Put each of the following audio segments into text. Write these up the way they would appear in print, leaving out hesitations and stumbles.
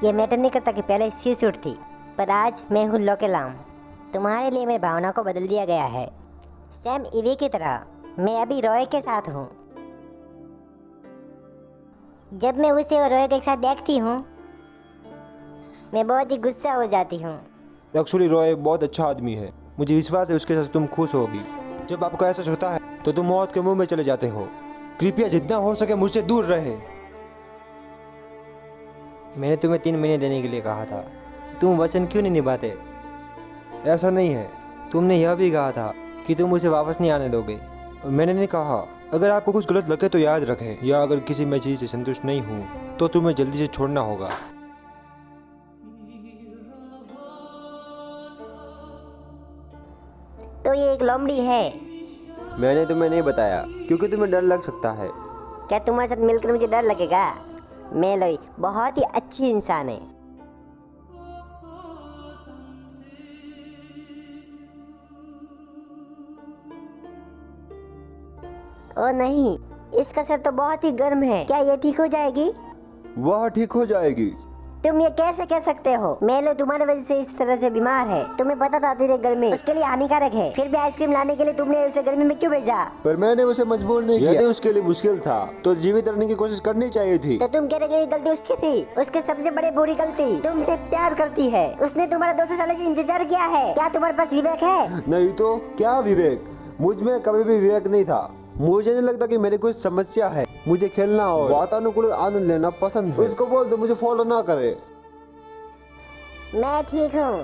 ये मैटर नहीं करता कि पहले सी सूट थी, पर आज मैं हूँ लोकेलाम। तुम्हारे लिए मेरी भावना को बदल दिया गया है। सैम इवी की तरह मैं अभी रॉय के साथ हूँ। जब मैं उसे और रॉय के साथ देखती हूँ मैं बहुत ही गुस्सा हो जाती हूँ। एक्चुअली रॉय बहुत अच्छा आदमी है। मुझे विश्वास है उसके साथ तुम खुश होगी। जब आपको ऐसा होता है तो तुम मौत के मुंह में चले जाते हो। कृपया जितना हो सके मुझसे दूर रहे। मैंने तुम्हें 3 महीने देने के लिए कहा था, तुम वचन क्यों नहीं निभाते? ऐसा नहीं है। तुमने यह भी कहा था कि तुम उसे वापस नहीं आने दोगे। मैंने नहीं कहा। अगर आपको कुछ गलत लगे तो याद रखें, या अगर किसी मैं चीज से संतुष्ट नहीं हूँ तो तुम्हें जल्दी से छोड़ना होगा। तो ये एक लोमड़ी है। मैंने तुम्हें नहीं बताया क्योंकि तुम्हें डर लग सकता है। क्या तुम्हारे साथ मिलकर मुझे डर लगेगा? मेलोई बहुत ही अच्छी इंसान है। ओ नहीं, इसका सर तो बहुत ही गर्म है। क्या ये ठीक हो जाएगी? वह ठीक हो जाएगी। तुम ये कैसे कह सकते हो? मेलो तुम्हारी वजह से इस तरह से बीमार है। तुम्हें पता था तेरे गर्मी उसके लिए हानिकारक है, फिर भी आइसक्रीम लाने के लिए तुमने उसे गर्मी में क्यों भेजा? पर मैंने उसे मजबूर नहीं किया। यदि उसके लिए मुश्किल था तो जीवित रहने की कोशिश करनी चाहिए थी। तो तुम कह रहे हो ये गलती उसकी थी? उसके सबसे बड़ी बुरी गलती तुमसे प्यार करती है। उसने तुम्हारा 200 साल से इंतजार किया है। क्या तुम्हारे पास विवेक है? नहीं तो क्या विवेक? मुझ में कभी भी विवेक नहीं था। मुझे नहीं लगता कि मेरी कोई समस्या है। मुझे खेलना और वातानुकूलित आनंद लेना पसंद है। उसको बोल दो मुझे फॉलो ना करे। मैं ठीक हूँ।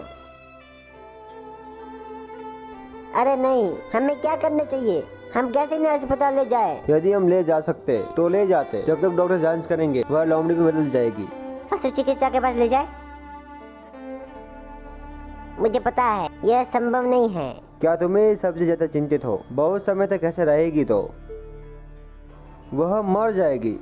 अरे नहीं, हमें क्या करना चाहिए? हम कैसे इन्हें अस्पताल ले जाए? यदि हम ले जा सकते तो ले जाते। जब तक डॉक्टर जांच करेंगे वह लोमड़ी में बदल जाएगी। पशु चिकित्सा के पास ले जाए? मुझे पता है यह संभव नहीं है। क्या तुम्हें सबसे ज्यादा चिंतित हो? बहुत समय तक ऐसे रहेगी तो वह मर जाएगी।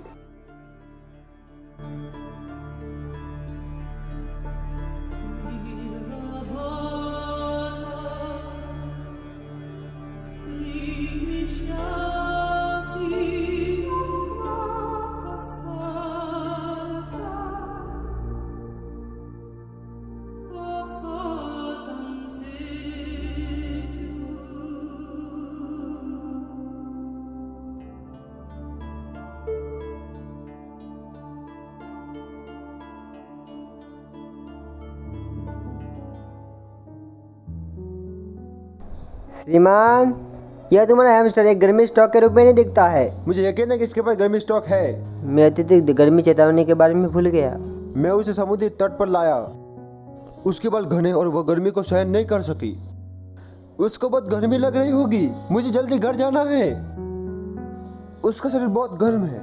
श्रीमान, यह तुम्हारा हैमस्टर एक गर्मी स्टॉक के रूप में नहीं दिखता है। मुझे यकीन है कि इसके पास गर्मी स्टॉक है। मैं अत्यधिक गर्मी चेतावनी के बारे में भूल गया। मैं उसे समुद्री तट पर लाया। उसके बाल घने और वह गर्मी को सहन नहीं कर सकी। उसको बहुत गर्मी लग रही होगी। मुझे जल्दी घर जाना है। उसका शरीर बहुत गर्म है।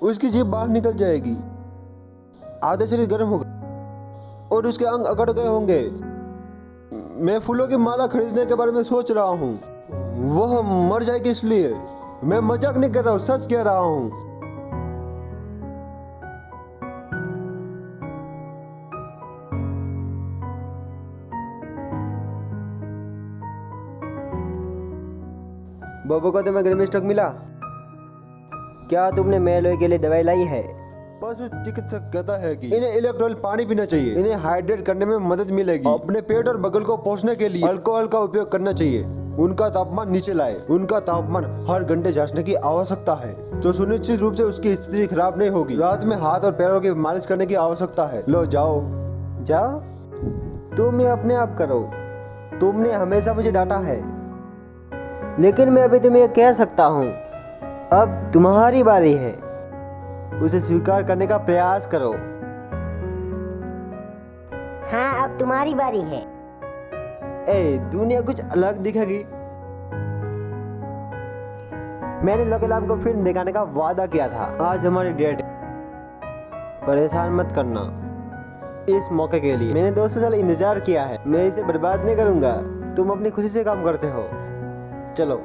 उसकी जीभ बाहर निकल जाएगी। आधे शरीर गर्म होगा और उसके अंग अकड़ गए होंगे। मैं फूलों की माला खरीदने के बारे में सोच रहा हूँ। वह मर जाएगी इसलिए। मैं मजाक नहीं कर रहा हूँ, सच कह रहा हूँ। बब्बू को तुम्हें गर्मी स्टॉक मिला? क्या तुमने मेलोई के लिए दवाई लाई है? पशु चिकित्सक कहता है कि इन्हें इलेक्ट्रोलाइट पानी पीना चाहिए। इन्हें हाइड्रेट करने में मदद मिलेगी। अपने पेट और बगल को पोषने के लिए अल्कोहल का उपयोग करना चाहिए। उनका तापमान नीचे लाए। उनका तापमान हर घंटे जांचने की आवश्यकता है, तो सुनिश्चित रूप से उसकी स्थिति खराब नहीं होगी। रात में हाथ और पैरों की मालिश करने की आवश्यकता है। लो जाओ। जाओ? तुम ये अपने आप करो। तुमने हमेशा मुझे डांटा है, लेकिन मैं अभी तुम्हें कह सकता हूँ, अब तुम्हारी बारी है। उसे स्वीकार करने का प्रयास करो। हाँ, अब तुम्हारी बारी है। दुनिया कुछ अलग दिखेगी। मैंने लोकेलाम को फिल्म दिखाने का वादा किया था। आज हमारी डेट है। परेशान मत करना। इस मौके के लिए मैंने 200 साल इंतजार किया है। मैं इसे बर्बाद नहीं करूंगा। तुम अपनी खुशी से काम करते हो। चलो।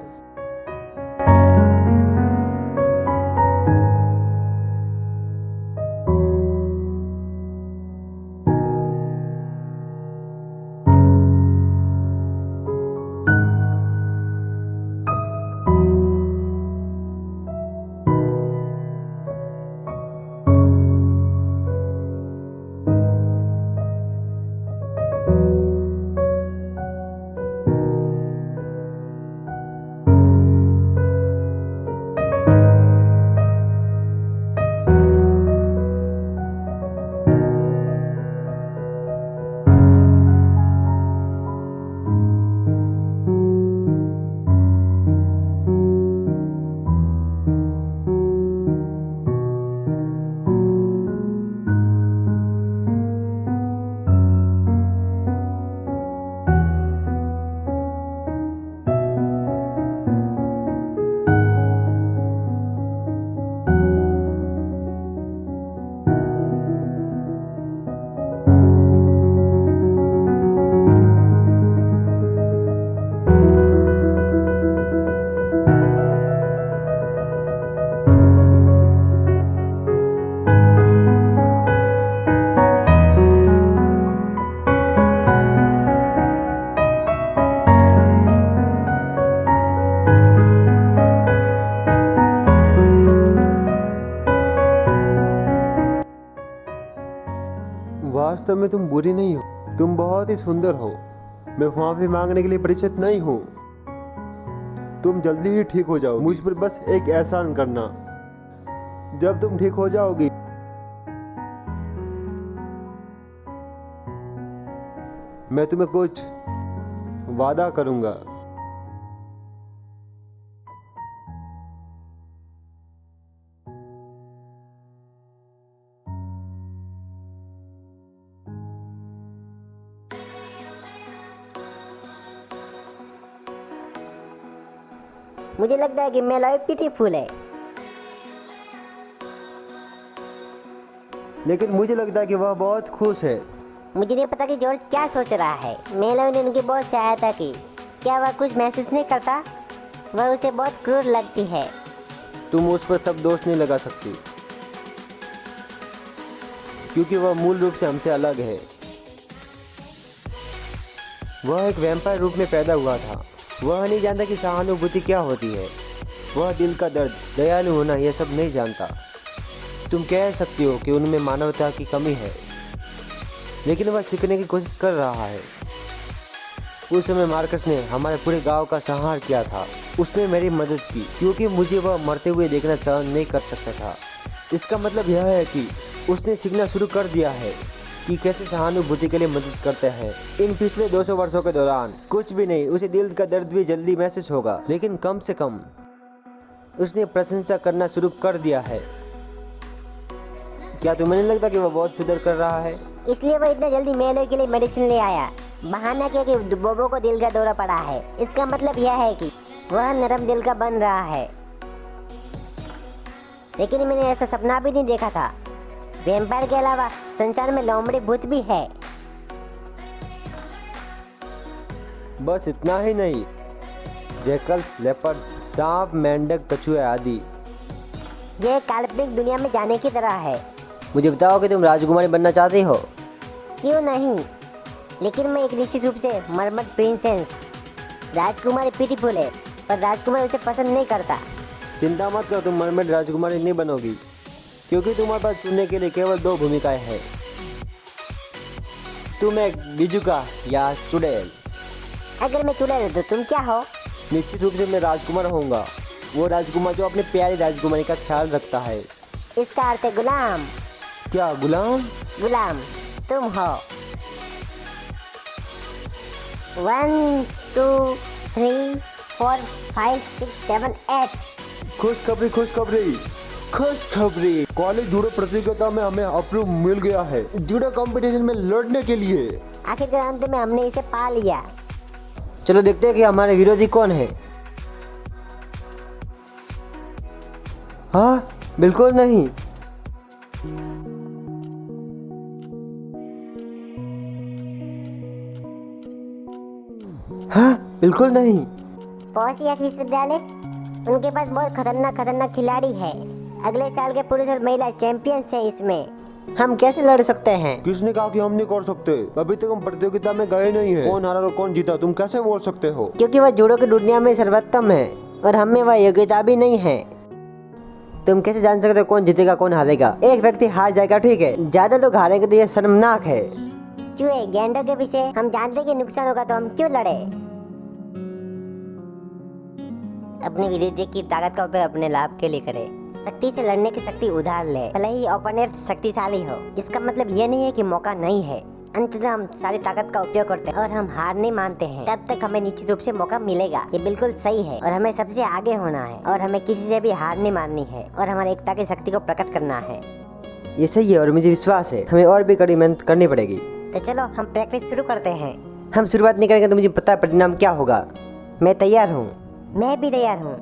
वास्तव में तुम बुरी नहीं हो, तुम बहुत ही सुंदर हो। मैं माफी मांगने के लिए परिचित नहीं हूँ। तुम जल्दी ही ठीक हो जाओ। मुझ पर बस एक एहसान करना। जब तुम ठीक हो जाओगी मैं तुम्हें कुछ वादा करूंगा। मुझे लगता है कि मेलोई ब्यूटीफुल है, लेकिन मुझे लगता है कि वह बहुत खुश है। मुझे नहीं पता कि जॉर्ज क्या सोच रहा है। मेलोई ने उनकी बहुत सहायता की। क्या वह कुछ महसूस नहीं करता? वह उसे बहुत क्रूर लगती है। तुम उस पर सब दोष नहीं लगा सकती, क्योंकि वह मूल रूप से हमसे अलग है। वह एक वैम्पायर रूप में पैदा हुआ था। वह नहीं जानता कि सहानुभूति क्या होती है। वह दिल का दर्द, दयालु होना, यह सब नहीं जानता। तुम कह सकती हो कि उनमें मानवता की कमी है, लेकिन वह सीखने की कोशिश कर रहा है। उस समय मार्कस ने हमारे पूरे गांव का संहार किया था। उसने मेरी मदद की क्योंकि मुझे वह मरते हुए देखना सहन नहीं कर सकता था। इसका मतलब यह है कि उसने सीखना शुरू कर दिया है कि कैसे सहानुभूति के लिए मदद करते हैं। इन पिछले 200 वर्षों के दौरान कुछ भी नहीं, उसे दिल का दर्द भी जल्दी महसूस होगा, लेकिन कम से कम उसने प्रशंसा करना शुरू कर दिया है। क्या तुम्हें नहीं लगता कि वह बहुत सुधर कर रहा है? इसलिए वह इतना जल्दी मेलोई के लिए मेडिसिन ले आया। बहाना किया कि बोबो को दिल का दौरा पड़ा है। इसका मतलब यह है कि वह नरम दिल का बन रहा है। लेकिन मैंने ऐसा सपना भी नहीं देखा था। वैम्पायर के अलावा संसार में लोमड़ी भूत भी है। बस इतना ही नहीं, जैकल्स, लेपर्ड, सांप, मेंढक, कछुए आदि। यह काल्पनिक दुनिया में जाने की तरह है। मुझे बताओ कि तुम राजकुमारी बनना चाहती हो? क्यों नहीं, लेकिन मैं एक निश्चित रूप से मरमट प्रिंसेस। राजकुमारी ब्यूटीफुल है, पर राजकुमार उसे पसंद नहीं करता। चिंता मत करो, तुम मरमेड राजकुमारी नहीं बनोगी, क्योंकि तुम्हारे पास चुनने के लिए केवल 2 भूमिकाएं हैं। तुम एक बिजुका या चुड़ैल। अगर मैं चुड़ैल हूं तो तुम क्या हो? निश्चित रूप से मैं राजकुमार होऊंगा, वो राजकुमार जो अपनी प्यारी राजकुमारी का ख्याल रखता है। इसका अर्थ है गुलाम। क्या गुलाम? गुलाम तुम हो। 1 2 3 4 5 6 7 8। खुशखबरी खुशखबरी खुशखबरी। कॉलेज जूडो प्रतियोगिता में हमें अप्रूव मिल गया है जूडो कंपटीशन में लड़ने के लिए। आखिरकार अंत में हमने इसे पा लिया। चलो देखते हैं कि हमारे विरोधी कौन है। हाँ, बिल्कुल नहीं। हाँ, बिल्कुल नहीं। पहुंचिया विश्वविद्यालय, उनके पास बहुत खतरनाक खिलाड़ी है। अगले साल के पुरुष और महिला चैंपियंस है। इसमें हम कैसे लड़ सकते हैं? किसने कहा कि हम नहीं कर सकते? अभी तक हम प्रतियोगिता में गए नहीं है। कौन हारा और कौन जीता तुम कैसे बोल सकते हो? क्योंकि वह जूडो की दुनिया में सर्वोत्तम है और हमें वह योग्यता भी नहीं है। तुम कैसे जान सकते हो कौन जीतेगा कौन हारेगा? एक व्यक्ति हार जाएगा, ठीक है, ज्यादा लोग हारेंगे तो यह शर्मनाक है। चूहे गेंडों के पीछे हम जानते हैं कि नुकसान होगा, तो हम क्यों लड़े? अपने विरोधी की ताकत का उपयोग अपने लाभ के लिए करे। शक्ति से लड़ने की शक्ति उधार ले, भले ही ओपोनेंट शक्तिशाली हो। इसका मतलब यह नहीं है कि मौका नहीं है। अंततः हम सारी ताकत का उपयोग करते हैं और हम हार नहीं मानते हैं। तब तक हमें निश्चित रूप से मौका मिलेगा। ये बिल्कुल सही है और हमें सबसे आगे होना है और हमें किसी से भी हार नहीं माननी है और हमारी एकता की शक्ति को प्रकट करना है। ये सही है और मुझे विश्वास है हमें और भी कड़ी मेहनत करनी पड़ेगी। तो चलो हम प्रैक्टिस शुरू करते हैं। हम शुरुआत नहीं करेंगे तो मुझे पता है परिणाम क्या होगा। मैं तैयार हूँ। मैं भी तैयार हूँ।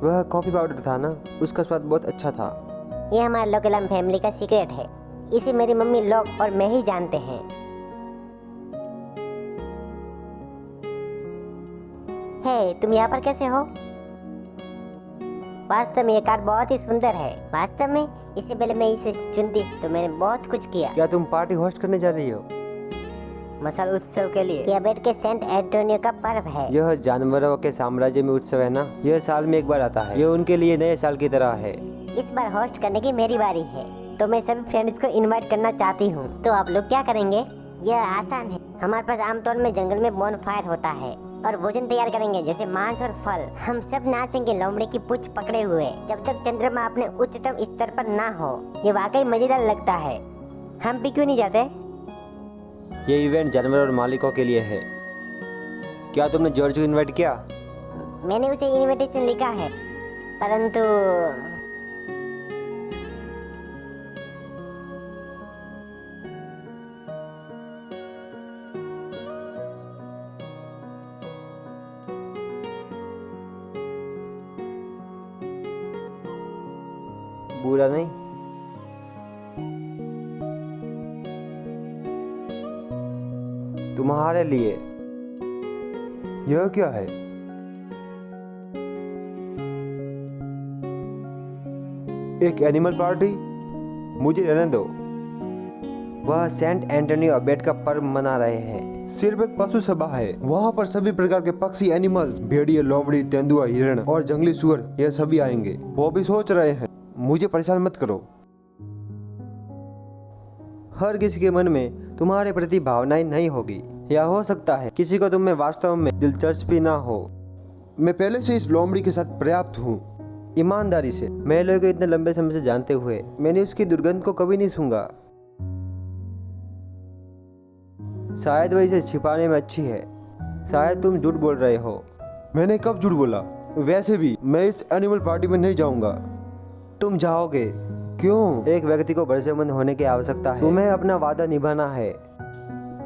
वह कॉफी पाउडर था ना, उसका स्वाद बहुत अच्छा था। ये हमारे लोकेलम फैमिली का सीक्रेट है। इसे मेरी मम्मी लोग और मैं ही जानते हैं। हे, तुम यहाँ पर कैसे हो? वास्तव में ये कार्ड बहुत ही सुंदर है। वास्तव में इससे पहले मैं इसे चुनती तो मैंने बहुत कुछ किया। क्या तुम पार्टी होस्ट करने जा रही हो? मसाल उत्सव के लिए। यह बेट के सेंट एंटोनियो का पर्व है। यह जानवरों के साम्राज्य में उत्सव है ना, यह साल में एक बार आता है। यह उनके लिए नए साल की तरह है। इस बार होस्ट करने की मेरी बारी है, तो मैं सभी फ्रेंड्स को इनवाइट करना चाहती हूँ। तो आप लोग क्या करेंगे? यह आसान है। हमारे पास आमतौर में जंगल में बोन फायर होता है और भोजन तैयार करेंगे, जैसे मांस और फल। हम सब नाचेंगे लोमड़ी की पूंछ पकड़े हुए, जब तक चंद्रमा अपने उच्चतम स्तर पर ना हो। ये वाकई मजेदार लगता है। हम भी क्यों नहीं जाते? ये इवेंट जानवर और मालिकों के लिए है। क्या तुमने जॉर्ज को इनवाइट किया? मैंने उसे इनविटेशन लिखा है, परंतु बुरा नहीं। तुम्हारे लिए। यह क्या है? एक एनिमल पार्टी? मुझे रहने दो। वह सेंट एंटोनियो अबेट का पर्व मना रहे हैं। सिर्फ एक पशु सभा है। वहाँ पर सभी प्रकार के पक्षी, एनिमल, भेड़िए, लोमड़ी, तेंदुआ, हिरण और जंगली सुअर, यह सभी आएंगे। वो भी सोच रहे हैं। मुझे परेशान मत करो। हर किसी के मन में तुम्हारे प्रति भावनाएं नहीं होगी, या हो सकता है किसी को तुम में वास्तव में दिलचस्पी ना हो। मैं पहले से इस लोमड़ी के साथ पर्याप्त हूँ। ईमानदारी से, मैं लोगों को इतने लंबे समय से जानते हुए मैंने उसकी दुर्गंध को कभी नहीं सूंघा। शायद वह इसे छिपाने में अच्छी है। शायद तुम झूठ बोल रहे हो। मैंने कब झूठ बोला? वैसे भी मैं इस एनिमल पार्टी में नहीं जाऊंगा। तुम जाओगे। क्यों? एक व्यक्ति को भरोसेमंद होने की आवश्यकता है। तुम्हें अपना वादा निभाना है।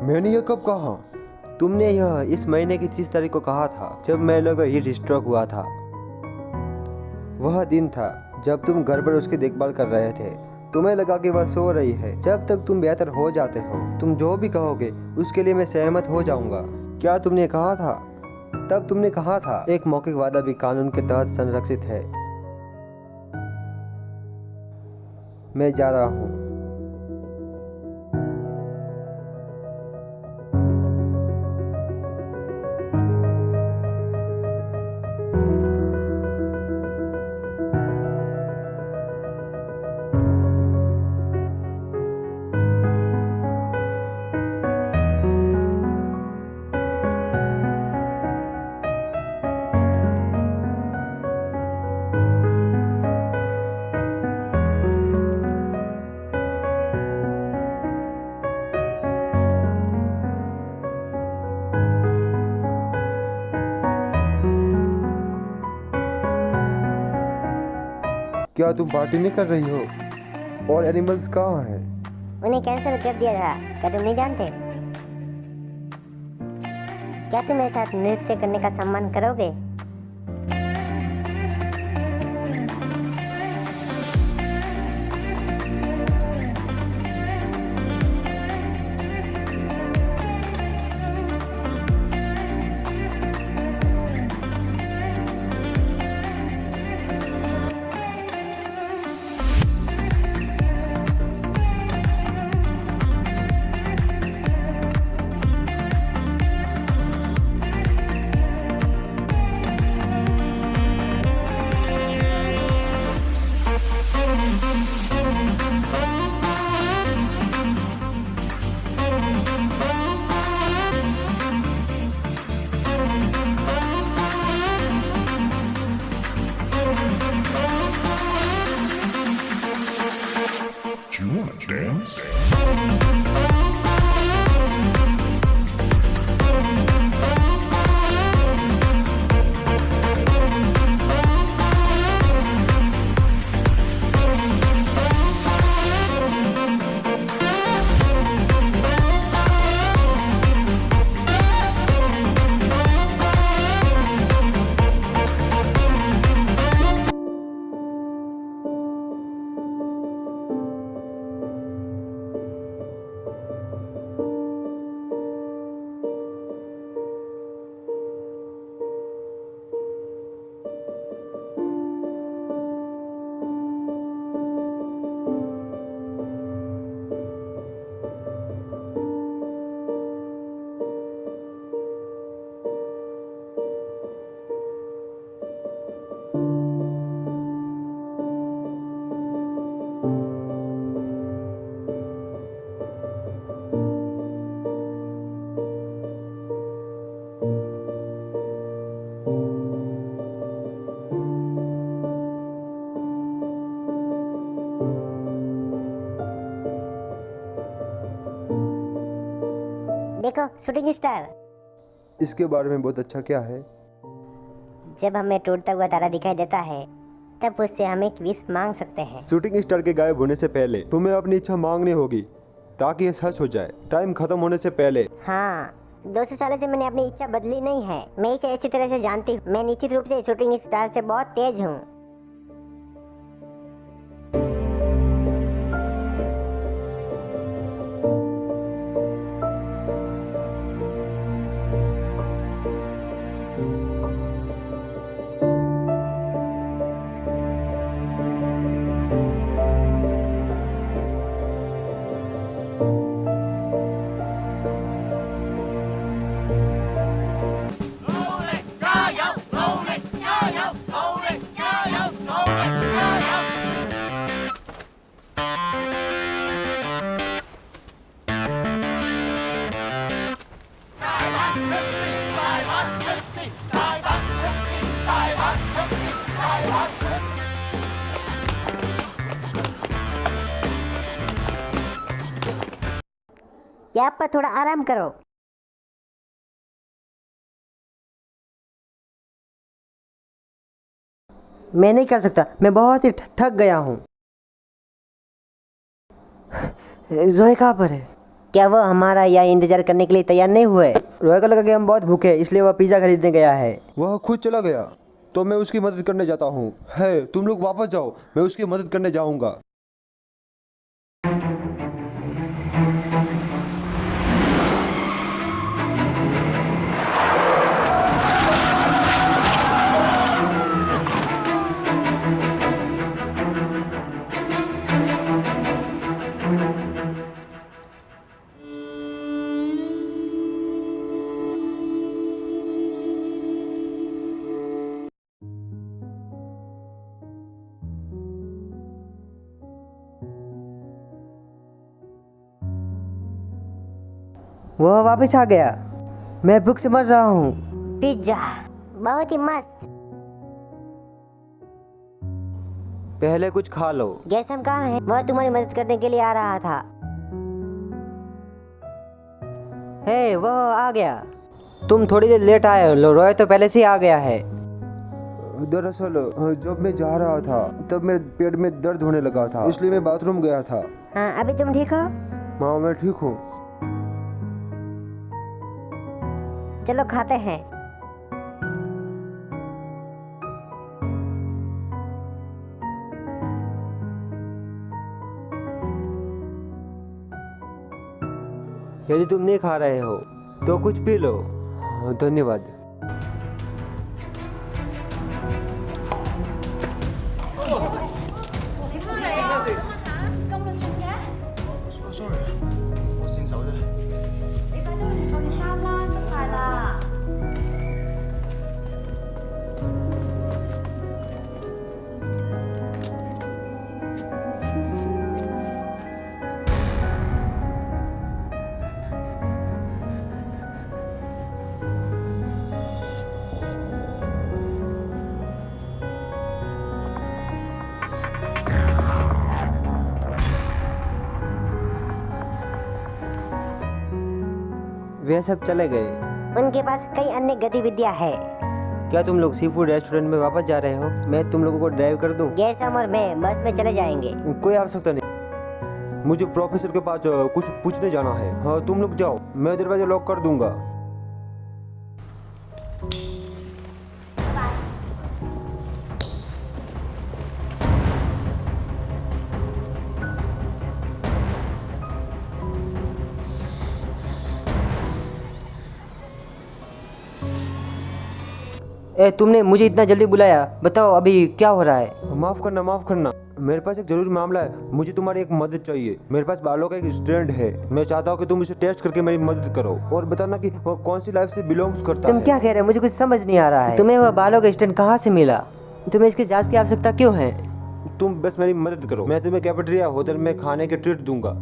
मैंने यह कब कहा? तुमने यह इस महीने की 30 तारीख को कहा था, जब मेलो को हीट स्ट्रोक हुआ था। वह दिन था जब तुम घर पर उसकी देखभाल कर रहे थे। तुम्हें लगा कि वह सो रही है। जब तक तुम बेहतर हो जाते हो, तुम जो भी कहोगे उसके लिए मैं सहमत हो जाऊंगा। क्या तुमने कहा था? तब तुमने कहा था, एक मौखिक वादा भी कानून के तहत संरक्षित है। मैं जा रहा हूँ। क्या तुम पार्टी नहीं कर रही हो? और एनिमल्स कहाँ हैं? उन्हें कैंसिल कर दिया था। क्या तुम नहीं जानते? क्या तुम मेरे साथ नृत्य करने का सम्मान करोगे? देखो शूटिंग स्टार। इसके बारे में बहुत अच्छा क्या है? जब हमें टूटता हुआ तारा दिखाई देता है तब उससे हम एक विश मांग सकते हैं। शूटिंग स्टार के गायब होने से पहले तुम्हें अपनी इच्छा मांगनी होगी ताकि ये सच हो जाए, टाइम खत्म होने से पहले। हाँ, 200 सालों से मैंने अपनी इच्छा बदली नहीं है। मैं इसे अच्छी तरह से जानती हूँ। मैं निश्चित रूप से शूटिंग स्टार से बहुत तेज हूँ। यहाँ पर थोड़ा आराम करो। मैं नहीं कर सकता, मैं बहुत ही थक गया हूँ। जोए कहाँ पर है? क्या वो हमारा यहाँ इंतजार करने के लिए तैयार नहीं हुए? रोए को लगा कि हम बहुत भूखे हैं, इसलिए वह पिज्जा खरीदने गया है। वह खुद चला गया तो मैं उसकी मदद करने जाता हूँ। है, तुम लोग वापस जाओ, मैं उसकी मदद करने जाऊंगा। वह वापस आ गया। मैं भूख से मर रहा हूँ। पिज्जा बहुत ही मस्त। पहले कुछ खा लो। गैसम कहाँ है? वह तुम्हारी मदद करने के लिए आ रहा था। हे, वह आ गया। तुम थोड़ी देर लेट आए हो, रोए तो पहले से ही आ गया है। दरअसल जब मैं जा रहा था तब मेरे पेट में दर्द होने लगा था, इसलिए मैं बाथरूम गया था। हाँ, अभी तुम ठीक हो? हाँ, मैं ठीक हूँ। चलो खाते हैं। यदि तुम नहीं खा रहे हो तो कुछ पी लो। धन्यवाद। sorry，我先走啫。你快啲去換件衫啦，濕晒啦。वे सब चले गए। उनके पास कई अन्य गतिविधियां है। क्या तुम लोग सी फूड रेस्टोरेंट में वापस जा रहे हो? मैं तुम लोगों को ड्राइव कर दूं? गैसम और मैं बस में चले जाएंगे। कोई आवश्यकता नहीं, मुझे प्रोफेसर के पास कुछ पूछने जाना है। हाँ, तुम लोग जाओ, मैं दरवाजा लॉक कर दूंगा। ए, तुमने मुझे इतना जल्दी बुलाया, बताओ अभी क्या हो रहा है? माफ करना, मेरे पास एक जरूरी मामला है। मुझे तुम्हारी एक मदद चाहिए। मेरे पास बालों का एक स्टैंड है, मैं चाहता हूँ कि तुम इसे टेस्ट करके मेरी मदद करो और बताना कि वो कौन सी लाइफ से बिलोंग्स करता तुम है। क्या कह रहे हो? मुझे कुछ समझ नहीं आ रहा है। तुम्हें वह बालों का स्टैंड कहाँ से मिला? तुम्हें इसकी जांच की आवश्यकता क्यों है? तुम बस मेरी मदद करो, मैं तुम्हें कैफेटेरिया होटल में खाने के ट्रीट दूंगा।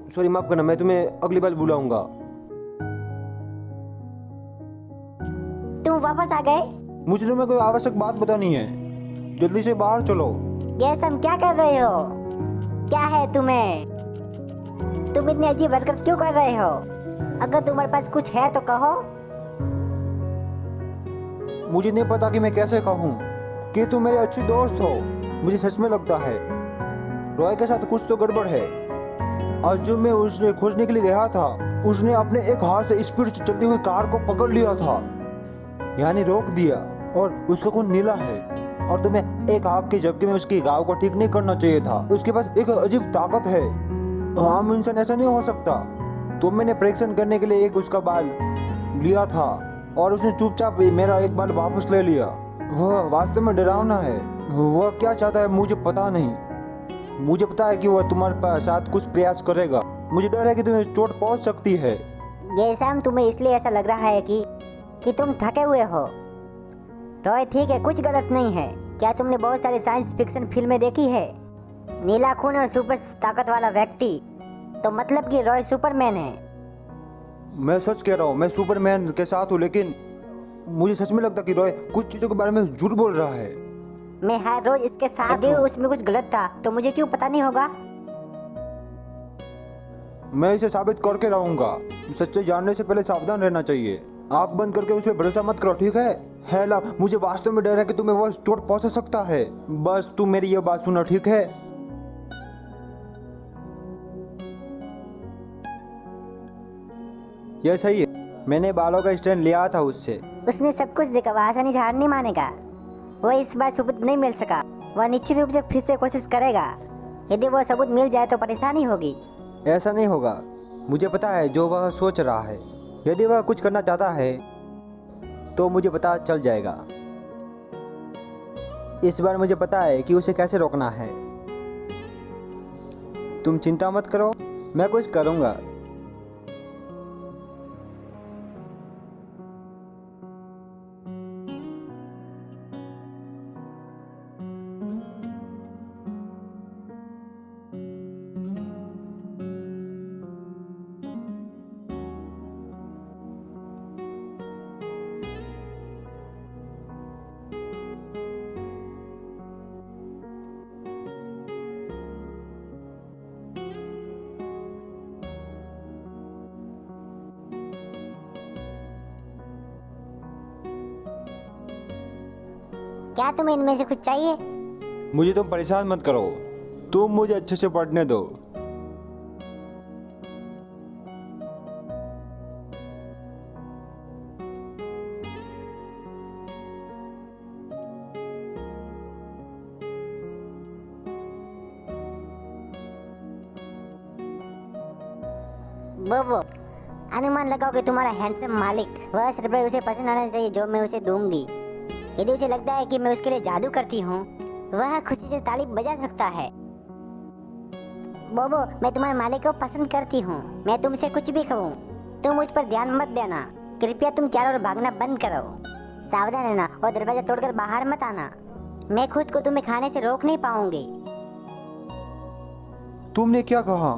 सॉरी, माफ करना, मैं तुम्हें अगली बार बुलाऊंगा। वापस आ गए? मुझे तुम्हें कोई आवश्यक बात बतानी है, जल्दी से बाहर चलो। ये सब क्या कर रहे हो? क्या है तुम्हें? तुम इतनी अजीब हरकत क्यों कर रहे हो? अगर तुम्हारे पास कुछ है तो कहो। मुझे नहीं पता कि मैं कैसे कहूँ कि तुम मेरे अच्छे दोस्त हो। मुझे सच में लगता है रॉय के साथ कुछ तो गड़बड़ है। आज जब मैं उसे खोजने के लिए गया था, उसने अपने एक हाथ से स्पीड से चलती हुई कार को पकड़ लिया था, यानी रोक दिया, और उसका खून नीला है। और तुम्हें एक आग के झपके में उसकी घाव को ठीक नहीं करना चाहिए था। उसके पास एक अजीब ताकत है, आम इंसान ऐसा नहीं हो सकता। तो मैंने परीक्षण करने के लिए एक उसका बाल लिया था और उसने चुपचाप मेरा एक बाल वापस ले लिया। वह वास्तव में डरावना है। वह क्या चाहता है मुझे पता नहीं। मुझे पता है कि वह तुम्हारे साथ कुछ प्रयास करेगा। मुझे डर है कि तुम्हें चोट पहुंच सकती है। ये सैम, तुम्हें इसलिए ऐसा लग रहा है कि तुम थके हुए हो। रॉय ठीक है, कुछ गलत नहीं है। क्या तुमने बहुत सारी साइंस फिक्शन फिल्में देखी है? नीला खून और सुपर ताकत वाला व्यक्ति, तो मतलब कि रॉय सुपरमैन है। मैं सच कह रहा हूँ, मैं सुपरमैन के साथ हूँ, लेकिन मुझे सच में लगता है कि रॉय कुछ चीजों के बारे में झूठ बोल रहा है। मैं हर रोज इसके साथ हूँ। उसमें कुछ गलत था तो मुझे क्यों पता नहीं होगा? मैं इसे साबित करके रहूंगा। सच्चाई जानने से पहले सावधान रहना चाहिए। आंख बंद करके उस पर भरोसा मत करो, ठीक है? हेला, मुझे वास्तव में डर है कि तुम्हें वो चोट पहुंचा सकता है। बस तुम मेरी ये बात सुनो, ठीक है? ये सही है। मैंने बालों का स्टैंड लिया था उससे। उसने सब कुछ देखा, वह आसानी से हार नहीं मानेगा। वह इस बार सबूत नहीं मिल सका। वह निश्चित रूप से फिर से कोशिश करेगा। यदि वह सबूत मिल जाए तो परेशानी होगी। ऐसा नहीं होगा। मुझे पता है जो वह सोच रहा है। यदि वह कुछ करना चाहता है तो मुझे पता चल जाएगा। इस बार मुझे पता है कि उसे कैसे रोकना है। तुम चिंता मत करो, मैं कुछ करूंगा। क्या तुम्हें इनमें से कुछ चाहिए? मुझे तुम परेशान मत करो, तुम मुझे अच्छे से पढ़ने दो। बोबो, अनुमान लगाओ कि तुम्हारा हैंडसम मालिक, वह सरप्राइज उसे पसंद आना चाहिए जो मैं उसे दूंगी। यदि उसे लगता है कि मैं उसके लिए जादू करती हूँ, वह खुशी से ताली बजा सकता है। बोबो, मैं तुम्हारे मालिक को पसंद करती हूँ। मैं तुमसे कुछ भी कहूँ, तुम मुझ पर ध्यान मत देना। कृपया तुम चारों ओर भागना बंद करो। सावधान रहना और दरवाजा तोड़कर बाहर मत आना। मैं खुद को तुम्हें खाने से रोक नहीं पाऊंगी। तुमने क्या कहा?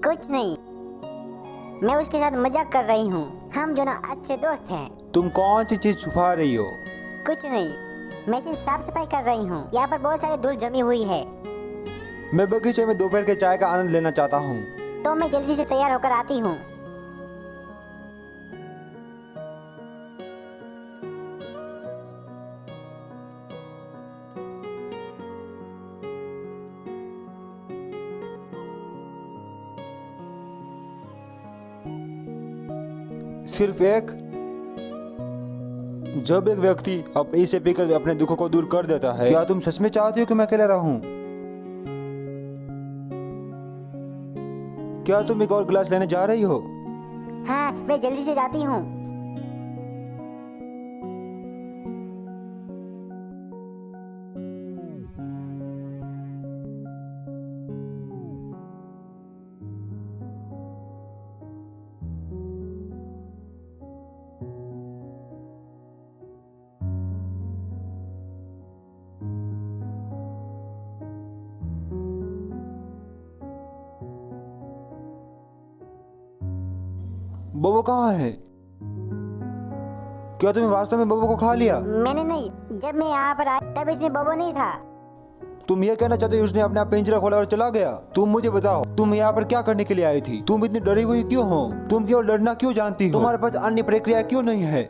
कुछ नहीं, मैं उसके साथ मजाक कर रही हूँ। हम दोनों अच्छे दोस्त हैं। तुम कौन सी चीज छुपा रही हो? कुछ नहीं, मैं सिर्फ साफ सफाई कर रही हूँ। यहाँ पर बहुत सारी धूल जमी हुई है। मैं बगीचे में दोपहर के चाय का आनंद लेना चाहता हूँ। तो मैं जल्दी से तैयार होकर आती हूँ। सिर्फ एक? जब एक व्यक्ति इसे पीकर अपने दुखों को दूर कर देता है, क्या तुम सच में चाहती हो कि मैं अकेला रहूं? क्या तुम एक और गिलास लेने जा रही हो? हाँ, मैं जल्दी से जाती हूँ। वो कहाँ है? क्या तुमने वास्तव में बोबो को खा लिया? मैंने नहीं, जब मैं यहाँ पर आया तब इसमें बोबो नहीं था। तुम ये कहना चाहते हो उसने अपने आप पिंजरा खोला और चला गया? तुम मुझे बताओ, तुम यहाँ पर क्या करने के लिए आई थी? तुम इतनी डरी हुई क्यों हो? तुम केवल डरना क्यों जानती हो? तुम्हारे पास अन्य प्रक्रिया क्यों नहीं है?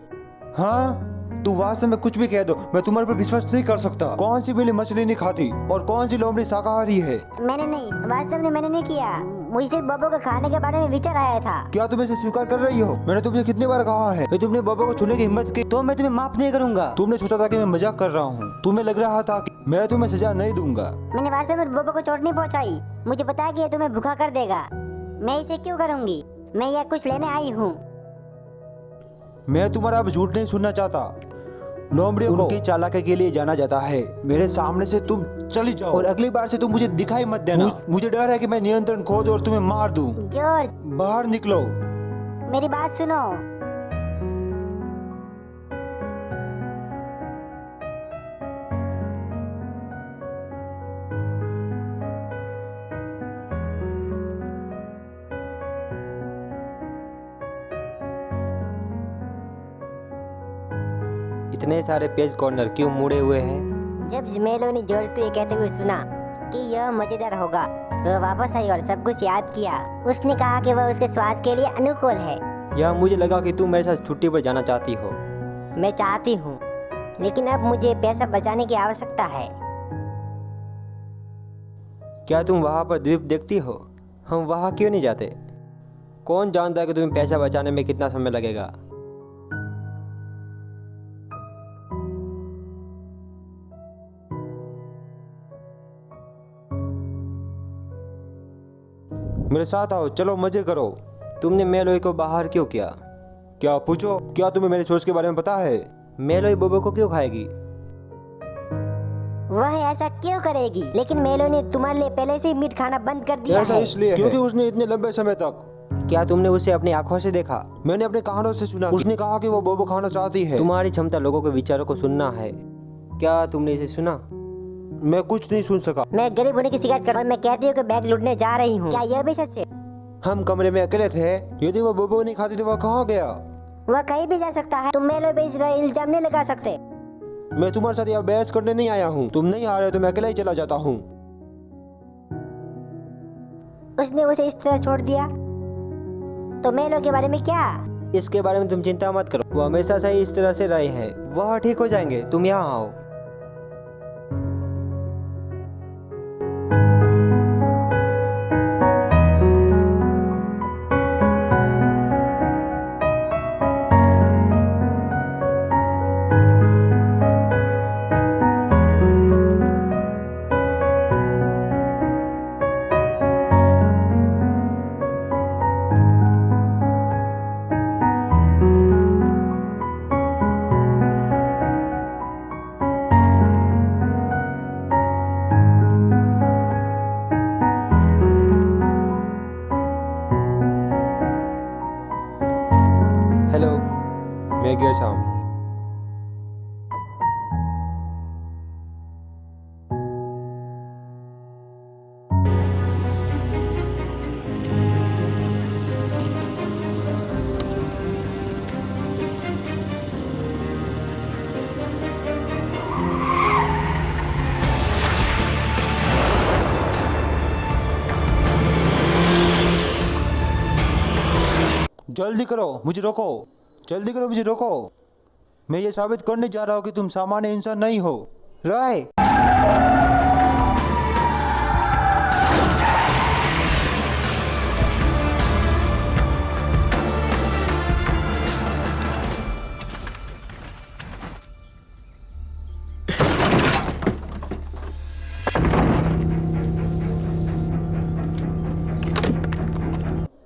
हाँ, तू वास्तव में कुछ भी कह दो, मैं तुम्हारे पर विश्वास नहीं कर सकता। कौन सी बिल्ली मछली नहीं खाती और कौन सी लोमड़ी शाकाहारी है? मैंने नहीं, वास्तव में मैंने नहीं किया। मुझे सिर्फ बोबो को खाने के बारे में विचार आया था। क्या तुम इसे स्वीकार कर रही हो? मैंने तुमसे कितनी बार कहा है कि तुमने बोबो को छूने की हिम्मत की तो मैं तुम्हें माफ नहीं करूंगा। तुमने सोचा था कि मैं मजाक कर रहा हूँ। तुम्हें लग रहा था कि मैं तुम्हें सजा नहीं दूंगा। मैंने वास्तव में बोबो को चोट नहीं पहुँचाई। मुझे पता है कि ये तुम्हें भूखा कर देगा। मैं इसे क्यों करूँगी? मैं यह कुछ लेने आई हूँ। मैं तुम्हारा अब झूठ नहीं सुनना चाहता। लोमड़ी उनकी चालाकी के लिए जाना जाता है। मेरे सामने से तुम चली जाओ और अगली बार से तुम मुझे दिखाई मत देना। मुझे डर है कि मैं नियंत्रण खो दूं और तुम्हें मार दूं। जॉर्ज, बाहर निकलो। मेरी बात सुनो। इतने सारे पेज कॉर्नर क्यों मुड़े हुए हैं? जब मेलो ने जॉर्ज को ये कहते हुए सुना कि यह मजेदार होगा, वह वापस आई और सब कुछ याद किया। उसने कहा कि वह उसके स्वाद के लिए अनुकूल है। या मुझे लगा कि तुम मेरे साथ छुट्टी पर जाना चाहती हो। मैं चाहती हूँ, लेकिन अब मुझे पैसा बचाने की आवश्यकता है। क्या तुम वहाँ पर द्वीप देखती हो? हम वहाँ क्यों नहीं जाते? कौन जानता है कि तुम्हें पैसा बचाने में कितना समय लगेगा? मेरे साथ आओ, चलो मजे करो। तुमने मेलोई को बाहर क्यों किया? क्या पूछो? क्या तुम्हें मेरी सोच के बारे में पता है? मेलोई बोबो को क्यों खाएगी? वह ऐसा क्यों करेगी? लेकिन मेलो ने तुम्हारे लिए पहले से ही मीट खाना बंद कर दिया ऐसा है। इसलिए है क्योंकि उसने इतने लंबे समय तक। क्या तुमने उसे अपनी आंखों से देखा? मैंने अपने कानों से सुना। उसने कहा कि वो बोबो खाना चाहती है। तुम्हारी क्षमता लोगों के विचारों को सुनना है। क्या तुमने इसे सुना? मैं कुछ नहीं सुन सका। मैं गरीब होने की शिकायत कर और मैं कहती हूँ कि बैग लूटने जा रही हूँ। क्या यह भी सच है? हम कमरे में अकेले थे। यदि वो बोबो नहीं खाती तो वह कहाँ गया? वह कहीं भी जा सकता है। तुम मेलो पे इस इल्जाम नहीं लगा सकते। मैं तुम्हारे साथ यहाँ बहस करने नहीं आया हूँ। तुम नहीं आ रहे तो मैं अकेला ही चला जाता हूँ। उसने उसे इस तरह छोड़ दिया तो मेलो के बारे में क्या? इसके बारे में तुम चिंता मत करो। वो हमेशा से ही इस तरह से रहे हैं। वह ठीक हो जाएंगे। तुम यहाँ आओ। हेलो, मैं गया शाम। जल्दी करो, मुझे रोको। जल्दी करो, मुझे रोको। मैं ये साबित करने जा रहा हूँ कि तुम सामान्य इंसान नहीं हो। राय,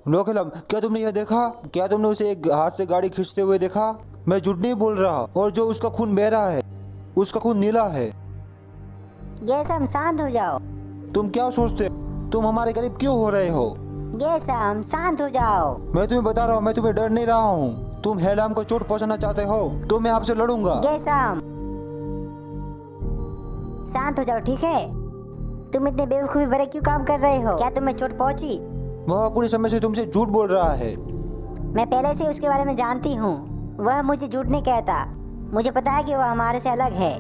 नोखिलम, क्या तुमने यह देखा? क्या तुमने उसे एक हाथ से गाड़ी खींचते हुए देखा? मैं झूठ नहीं बोल रहा। और जो उसका खून बह रहा है, उसका खून नीला है। गैसम, शांत हो जाओ। तुम क्या सोचते हो? तुम हमारे करीब क्यों हो रहे हो? गैसम, शांत हो जाओ। मैं तुम्हें बता रहा हूँ, मैं तुम्हें डर नहीं रहा हूँ। तुम हेलाम को चोट पहुंचाना चाहते हो तो मैं आपसे लड़ूंगा। गैसम, शांत हो जाओ, ठीक है? तुम इतने बेवकूफी भरे क्यों काम कर रहे हो? क्या तुम्हें चोट पहुंची? वह पूरे समय से तुमसे झूठ बोल रहा है। मैं पहले से उसके बारे में जानती हूँ। वह मुझे झूठ नहीं कहता। मुझे पता है कि वह हमारे से अलग है।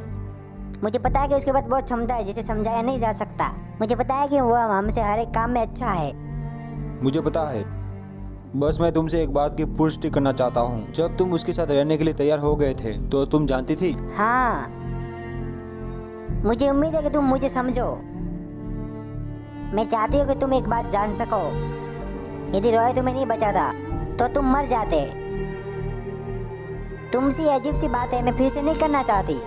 मुझे पता है कि उसके पास बहुत क्षमता है जिसे समझाया नहीं जा सकता। मुझे पता है कि वह हमसे हर एक काम में अच्छा है। मुझे पता है, बस मैं तुमसे एक बात की पुष्टि करना चाहता हूँ। जब तुम उसके साथ रहने के लिए तैयार हो गए थे तो तुम जानती थी? हाँ, मुझे उम्मीद है कि तुम मुझे समझो। मैं चाहती हूँ कि तुम एक बात जान सको। यदि रॉय तुम्हें नहीं बचाता तो तुम मर जाते। तुमसे ये अजीब सी बात है, मैं फिर से नहीं करना चाहती।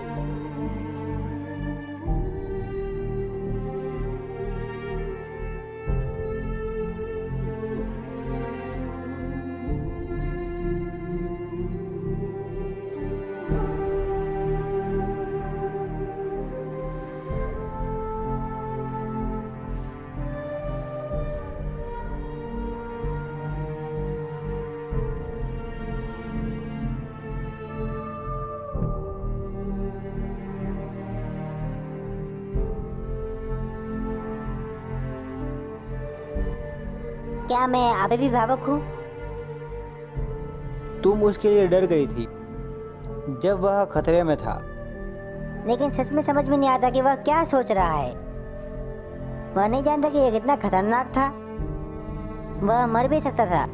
क्या मैं अभी भी भावुक हूँ? तुम उसके लिए डर गई थी जब वह खतरे में था। लेकिन सच में समझ में नहीं आता कि वह क्या सोच रहा है। वह नहीं जानता कि यह कितना खतरनाक था। वह मर भी सकता था।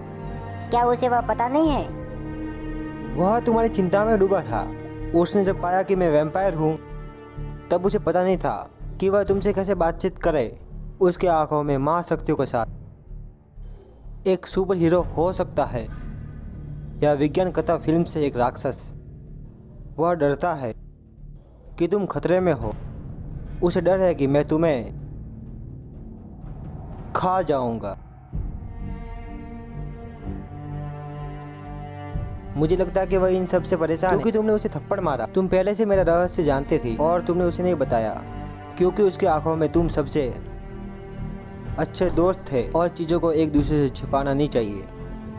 क्या उसे वह पता नहीं है? वह तुम्हारी चिंता में डूबा था। उसने जब पाया कि मैं वैम्पायर हूँ तब उसे पता नहीं था कि वह तुमसे कैसे बातचीत करे। उसके आंखों में मां शक्तियों के साथ एक सुपर हीरो हो सकता है या विज्ञान कथा फिल्म से एक राक्षस। वह डरता है कि तुम खतरे में हो। उसे डर है कि मैं तुम्हें खा जाऊंगा। मुझे लगता है कि वह इन सब से परेशान है क्योंकि तुमने उसे थप्पड़ मारा। तुम पहले से मेरा रहस्य जानते थे और तुमने उसे नहीं बताया क्योंकि उसकी आंखों में तुम सबसे अच्छे दोस्त थे और चीजों को एक दूसरे से छिपाना नहीं चाहिए।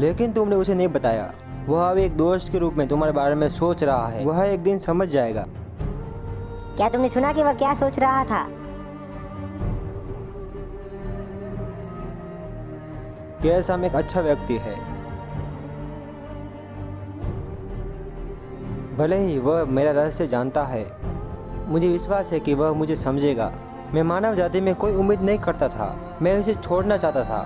लेकिन तुमने उसे नहीं बताया। वह अब एक दोस्त के रूप में तुम्हारे बारे में सोच रहा है। वह एक दिन समझ जाएगा। क्या तुमने सुना कि वह क्या सोच रहा था? गैसाम एक अच्छा व्यक्ति है। भले ही वह मेरा रहस्य जानता है, मुझे विश्वास है कि वह मुझे समझेगा। मैं मानव जाति में कोई उम्मीद नहीं करता था। मैं उसे छोड़ना चाहता था,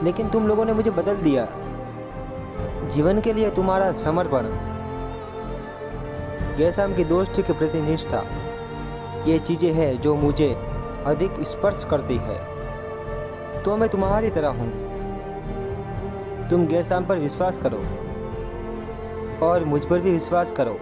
लेकिन तुम लोगों ने मुझे बदल दिया। जीवन के लिए तुम्हारा समर्पण, गैसाम की दोस्ती के प्रति निष्ठा, ये चीजें हैं जो मुझे अधिक स्पर्श करती है। तो मैं तुम्हारी तरह हूं। तुम गैसाम पर विश्वास करो और मुझ पर भी विश्वास करो।